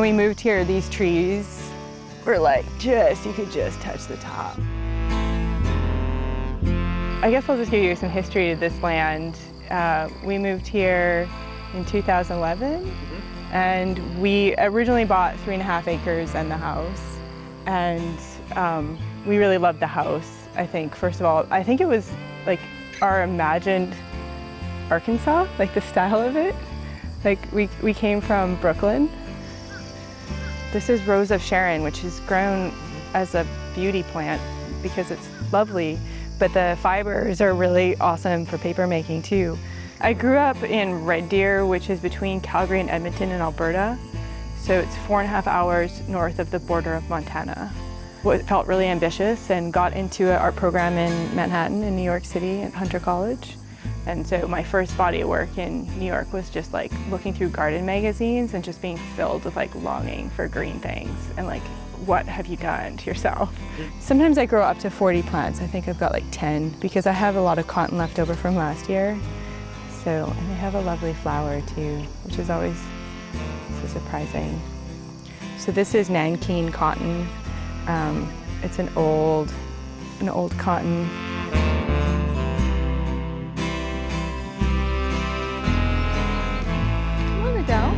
When we moved here, these trees were like you could just touch the top. I guess I'll just give you some history of this land. We moved here in 2011, and we originally bought 3.5 acres and the house. And we really loved the house, I think. First of all, I think it was like our imagined Arkansas, like the style of it. Like we came from Brooklyn. This is Rose of Sharon, which is grown as a beauty plant because it's lovely, but the fibers are really awesome for paper making too. I grew up in Red Deer, which is between Calgary and Edmonton in Alberta. So it's 4.5 hours north of the border of Montana. It felt really ambitious and got into an art program in Manhattan in New York City at Hunter College. And so my first body of work in New York was just like looking through garden magazines and just being filled with like longing for green things and like, what have you done to yourself? Sometimes I grow up to 40 plants. I think I've got like 10 because I have a lot of cotton left over from last year. So, and they have a lovely flower too, which is always so surprising. So this is Nankeen cotton. It's an old cotton. Come on, Adele.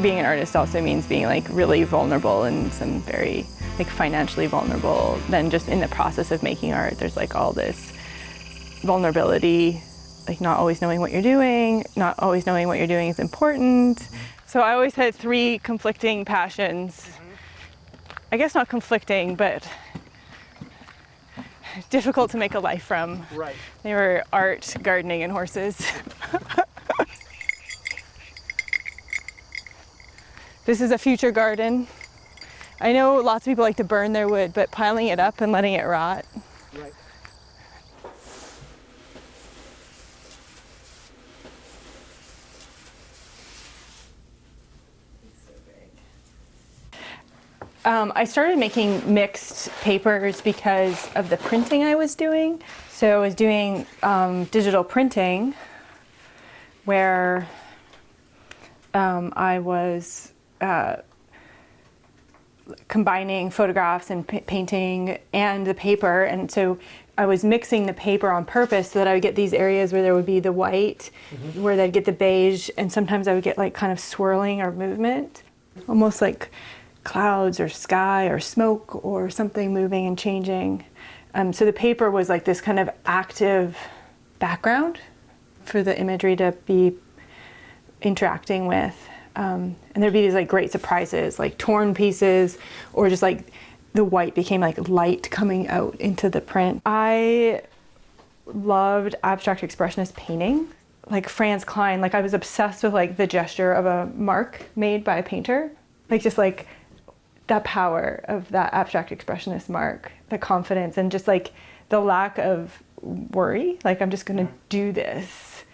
Being an artist also means being like really vulnerable and some very like financially vulnerable. Then just in the process of making art, there's like all this vulnerability, like not always knowing what you're doing, not always knowing what you're doing is important. So I always had 3 conflicting passions. I guess not conflicting, but difficult to make a life from. Right. They were art, gardening, and horses. This is a future garden. I know lots of people like to burn their wood, but piling it up and letting it rot. Right. I started making mixed papers because of the printing I was doing. So I was doing digital printing where I was combining photographs and painting and the paper, and so I was mixing the paper on purpose so that I would get these areas where there would be the white, where they'd get the beige, and sometimes I would get like kind of swirling or movement, almost like clouds or sky or smoke or something moving and changing. So the paper was like this kind of active background for the imagery to be interacting with. And there'd be these like great surprises, like torn pieces, or just like the white became like light coming out into the print. I loved abstract expressionist painting, like Franz Kline. Like I was obsessed with like the gesture of a mark made by a painter, like just like the power of that abstract expressionist mark, the confidence, and just like the lack of worry. Like I'm just gonna do this.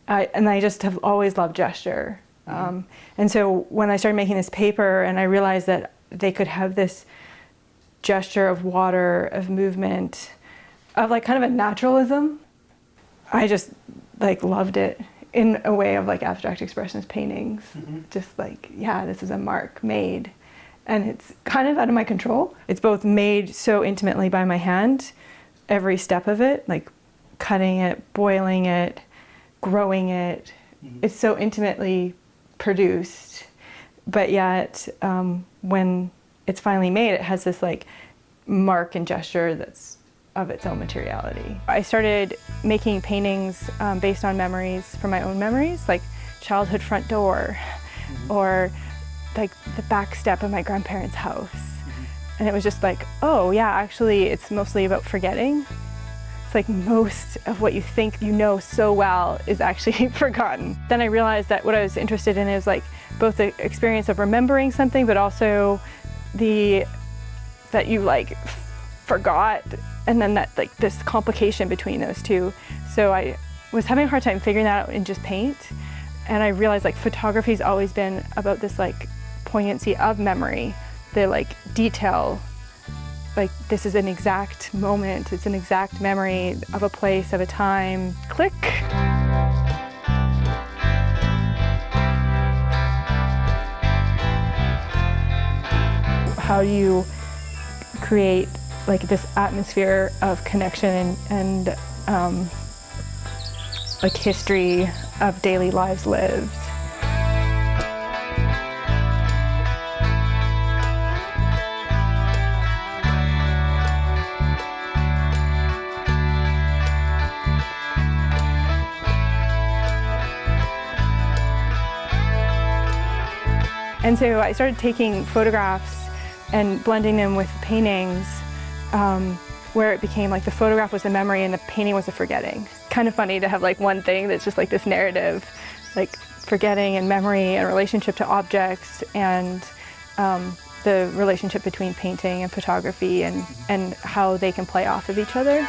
And I just have always loved gesture. And so when I started making this paper and I realized that they could have this gesture of water, of movement, of like kind of a naturalism, I just like loved it in a way of like abstract expressionist paintings. Just like, yeah, this is a mark made. And it's kind of out of my control. It's both made so intimately by my hand, every step of it, like cutting it, boiling it, growing it. It's so intimately produced, but yet when it's finally made, it has this like mark and gesture that's of its own materiality. I started making paintings based on memories from my own memories, like childhood front door, or like the back step of my grandparents' house. And it was just like, oh yeah, actually it's mostly about forgetting. It's like most of what you think you know so well is actually forgotten. Then I realized that what I was interested in is like both the experience of remembering something, but also that you like forgot, and then that like this complication between those two. So I was having a hard time figuring that out in just paint. And I realized like photography's always been about this like poignancy of memory, the like detail. Like this is an exact moment, it's an exact memory of a place, of a time. Click. how do you create like this atmosphere of connection and like history of daily lives lived. And so I started taking photographs and blending them with paintings, where it became like the photograph was the memory and the painting was the forgetting. Kind of funny to have like one thing that's just like this narrative, like forgetting and memory and relationship to objects, and the relationship between painting and photography, and how they can play off of each other.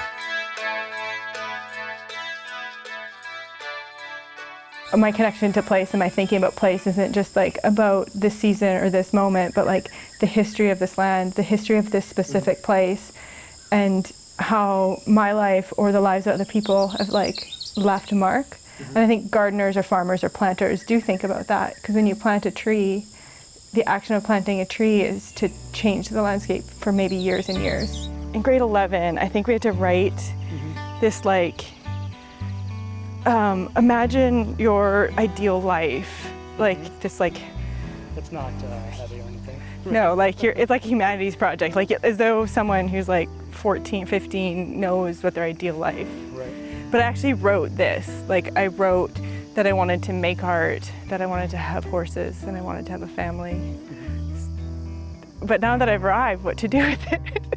My connection to place and my thinking about place isn't just like about this season or this moment, but like the history of this land, the history of this specific place, and how my life or the lives of other people have like left a mark. And I think gardeners or farmers or planters do think about that, because when you plant a tree, the action of planting a tree is to change the landscape for maybe years and years. In grade 11, I think we had to write this like, imagine your ideal life, like this like. It's not heavy or anything. No, like it's like a humanities project, like as though someone who's like 14, 15 knows what their ideal life. Right. But I actually wrote this, like I wrote that I wanted to make art, that I wanted to have horses, and I wanted to have a family. But now that I've arrived, what to do with it?